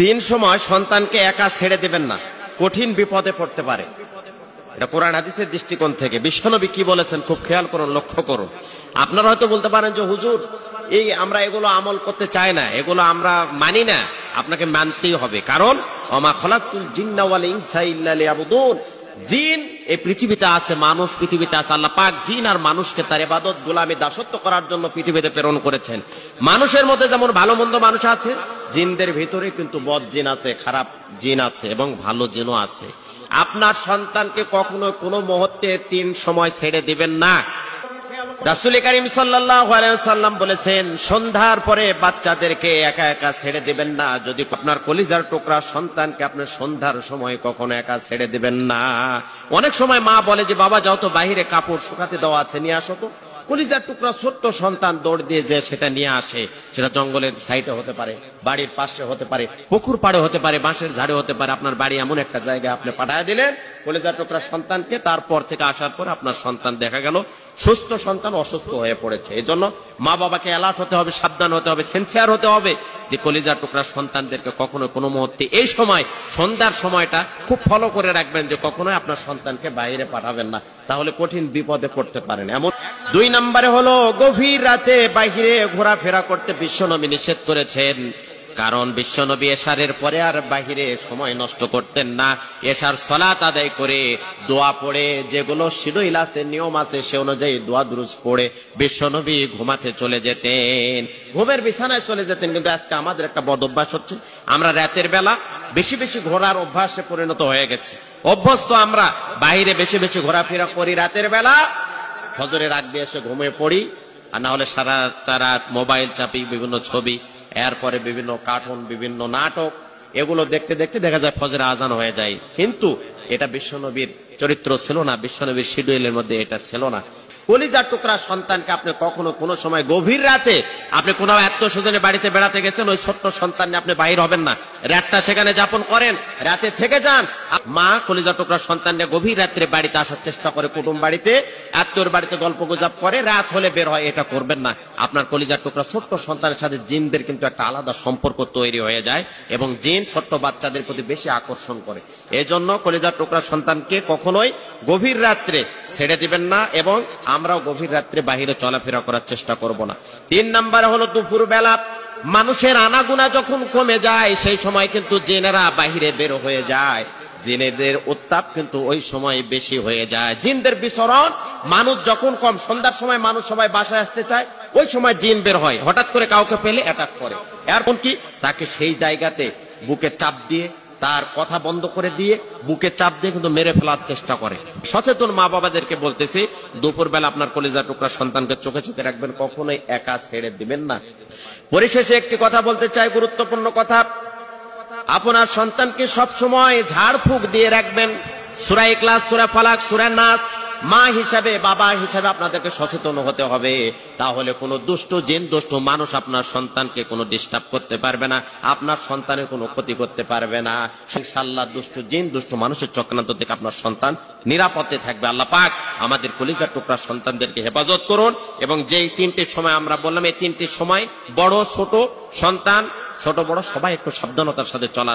তিন সময় সন্তানকে একা ছেড়ে দেবেন না, কঠিন বিপদে পড়তে পারে। এটা কোরআন হাদিসের দৃষ্টিকোণ থেকে বিশ্বনবী কি বলেছেন খুব খেয়াল করুন, লক্ষ্য করুন। আপনারা হয়তো বলতে পারেন যে হুজুর এই আমরা এগুলো আমল করতে চাই না, এগুলো আমরা মানি না। আপনাকে মানতেই হবে, কারণ ওমা খালাকতুল জিন্না ওয়াল ইনসা ইল্লা লিয়াবুদুন। জিন এই পৃথিবীতে আছে, মানুষ পৃথিবীতে আছে। আল্লাহ পাক জিন আর মানুষকে তার ইবাদত গোলামি দাসত্ব করার জন্য পৃথিবীতে প্রেরণ করেছেন। মানুষের মধ্যে যেমন ভালো মন্দ মানুষ আছে, জিনদের ভিতরে কিন্তু বদ জিন আছে, খারাপ জিন আছে এবং ভালো জিনও আছে। আপনার সন্তানকে কখনো কোনো মুহূর্তে তিন সময় ছেড়ে দিবেন না। রাসূল করিম সাল্লাল্লাহু আলাইহি ওয়াসাল্লাম বলেছেন সন্ধ্যার পরে বাচ্চাদেরকে একা একা ছেড়ে দিবেন না। যদি আপনার কলিজার টুকরা সন্তানকে আপনি সন্ধ্যার সময় কখনো একা ছেড়ে দিবেন না। অনেক সময় মা বলে যে বাবা যাও তো বাইরে কাপড় শুকাতে দেওয়া আছে, নিয়ে আসো তো। কলিজার টুকরা ছোট্ট সন্তান দৌড় দিয়ে যে সেটা নিয়ে আসে, সেটা জঙ্গলের সাইডে হতে পারে, বাড়ির পাশে হতে পারে, পুকুর পাড়ে হতে পারে, বাঁশের ঝাড়ে হতে পারে। আপনার বাড়ি এমন একটা জায়গায় আপনি পাঠায় দিলেন কলিজার টুকরা সন্তানকে, তারপর থেকে আসার পর আপনার সন্তান দেখা গেল সুস্থ সন্তান অসুস্থ হয়ে পড়েছে। এই জন্য মা বাবাকে অ্যালার্ট হতে হবে, সাবধান হতে হবে, সিনসিয়ার হতে হবে যে কলিজার টুকরা সন্তানদেরকে কখনো কোনো মুহূর্তে এই সময় সন্ধ্যার সময়টা খুব ফলো করে রাখবেন যে কখনোই আপনার সন্তানকে বাইরে পাঠাবেন না, তাহলে কঠিন বিপদে পড়তে পারেন। এমন দুই নম্বরে হলো গভীর রাতে বাইরে ঘোরাফেরা করতে বিশ্বনবী নিষেধ করেছেন। কারণ বিশ্বনবী এশারের পরে আর বাহিরে সময় নষ্ট করতেন না। এশার সালাত আদায় করে দোয়া পড়ে, যেগুলো শিডিউল আছে, নিয়ম আছে, সে অনুযায়ী দোয়া দুরূদ পড়ে বিশ্বনবী ঘুমাতে চলে যেতেন, ঘুমের বিছানায় চলে যেতেন। কিন্তু আজকে আমাদের একটা বদ অভ্যাস হচ্ছে, আমরা রাতের বেলা বেশি বেশি ঘোরার অভ্যাসে পরিণত হয়ে গেছে। অভ্যস্ত আমরা বাইরে বেশি বেশি ঘোরাফেরা করি, রাতের বেলা ফজরের আগ দিয়ে এসে ঘুমিয়ে পড়ি, আর না হলে সারা রাত মোবাইল চাপি, বিভিন্ন ছবি, এরপরে বিভিন্ন কার্টুন, বিভিন্ন নাটক, এগুলো দেখতে দেখতে দেখা যায় ফজরের আজান হয়ে যায়। কিন্তু এটা বিশ্বনবীর চরিত্র ছিল না, বিশ্বনবীর শিডিউলের মধ্যে এটা ছিল না। কলিজার টুকরা সন্তানকে আপনি কখনো কোনো সময় গভীর রাতে আপনি কোনো আত্মীয়স্বজনের বাড়িতে বেড়াতে গেছেন, ওই ছোট্ট সন্তান নিয়ে আপনি বাইর হবেন না, রাতটা সেখানে যাপন করেন, রাতে থেকে যান। মা কলিজার টুকরা সন্তান নিয়ে গভীর রাত্রে বাড়িতে আসার চেষ্টা করে, কুটুম বাড়িতে, আত্মীয়র বাড়িতে গল্প গুজব করে, রাত হলে বের হয়, এটা করবেন না। আপনার কলিজার টুকরা ছোট্ট সন্তানের সাথে জিনদের কিন্তু একটা আলাদা সম্পর্ক তৈরি হয়ে যায় এবং জিন ছোট্ট বাচ্চাদের প্রতি বেশি আকর্ষণ করে। এই জন্য কলিজার টুকরা সন্তানকে কখনোই গভীর রাত্রে ছেড়ে দিবেন না এবং আমরাও গভীর রাত্রে বাহিরে চলাফেরা করার চেষ্টা করব না। তিন নম্বরে হলো দুপুর বেলা মানুষের আনাগুনা যখন কমে যায়, সেই সময় কিন্তু জিনেরা বাহিরে বের হয়ে যায়। জিনেদের উত্তাপ কিন্তু ওই সময় বেশি হয়ে যায়, জিনদের বিচরণ। মানুষ যখন কম, সন্ধ্যার সময় মানুষ সবাই বাসায় আসতে চায়, ওই সময় জিন বের হয়, হঠাৎ করে কাউকে পেলে অ্যাটাক করে। এরপর কি তাকে সেই জায়গাতে বুকে চাপ দিয়ে, তার কথা বন্ধ করে দিয়ে, বুকে চাপ দিয়ে কিন্তু মেরে ফেলার চেষ্টা করে। সচেতন মা বাবাদেরকে বলতেছি, দুপুরবেলা আপনার কলিজার টুকরা সন্তানকে চোখে চোখে রাখবেন, কখনোই একা ছেড়ে দিবেন না। পরিশেষে একটি কথা বলতে চাই, গুরুত্বপূর্ণ কথা, আপনার সন্তানকে সব সময় ঝাড়ফুঁক দিয়ে রাখবেন। সূরা ইখলাস, সূরা ফালাক, সূরা নাস, মা হিসাবে, বাবা হিসাবে আপনাদেরকে সচেতন হতে হবে। তাহলে কোনো দুষ্ট জিন, দুষ্ট মানুষ আপনার সন্তানকে কোনো ডিস্টার্ব করতে পারবে না, আপনার সন্তানের কোনো ক্ষতি করতে পারবে না। ইনশাআল্লাহ দুষ্ট জিন, দুষ্ট মানুষের চক্রান্ত থেকে আপনার সন্তান নিরাপদে থাকবে। আল্লাহ পাক আমাদের কলিজার টুকরা সন্তানদেরকে হেফাজত করুন। এবং যেই তিনটি সময় আমরা বললাম, এই তিনটি সময় বড় ছোট সন্তান, ছোট বড় সবাই একটু সাবধানতার সাথে চলা